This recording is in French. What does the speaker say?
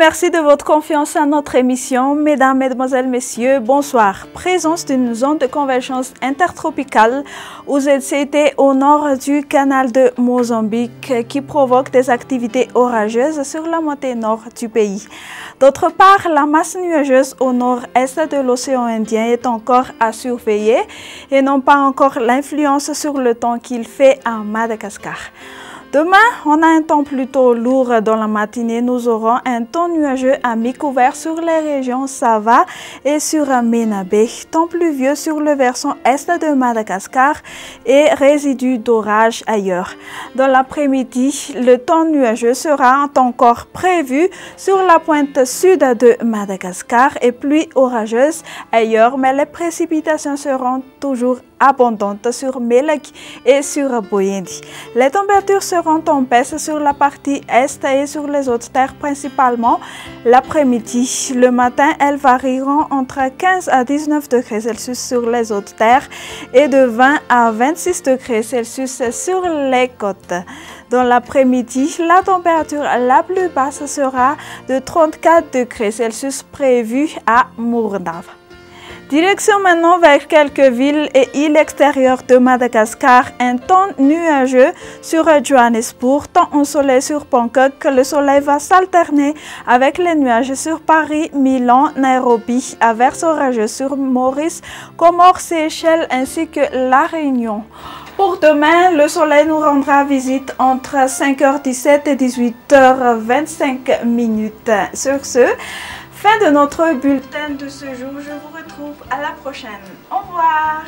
merci de votre confiance à notre émission. Mesdames, Mesdemoiselles, Messieurs, bonsoir. Présence d'une zone de convergence intertropicale aux ZCT au nord du canal de Mozambique qui provoque des activités orageuses sur la moitié nord du pays. D'autre part, la masse nuageuse au nord-est de l'océan Indien est encore à surveiller et n'ont pas encore l'influence sur le temps qu'il fait à Madagascar. Demain, on a un temps plutôt lourd dans la matinée. Nous aurons un temps nuageux à mi-couvert sur les régions Sava et sur Menabe, temps pluvieux sur le versant est de Madagascar et résidus d'orage ailleurs. Dans l'après-midi, le temps nuageux sera encore prévu sur la pointe sud de Madagascar et pluie orageuse ailleurs, mais les précipitations seront toujours abondantes sur Melek et sur Boyendi. Les températures seront en baisse sur la partie est et sur les autres terres principalement l'après-midi. Le matin, elles varieront entre 15 à 19 degrés Celsius sur les autres terres et de 20 à 26 degrés Celsius sur les côtes. Dans l'après-midi, la température la plus basse sera de 34 degrés Celsius prévue à Mourndava. Direction maintenant vers quelques villes et îles extérieures de Madagascar. Un temps nuageux sur Johannesburg, temps ensoleillé sur Bangkok. Le soleil va s'alterner avec les nuages sur Paris, Milan, Nairobi, averses orageuses sur Maurice, Comores, Seychelles ainsi que La Réunion. Pour demain, le soleil nous rendra visite entre 5h17 et 18h25. Sur ce, fin de notre bulletin de ce jour. Je vous retrouve à la prochaine. Au revoir.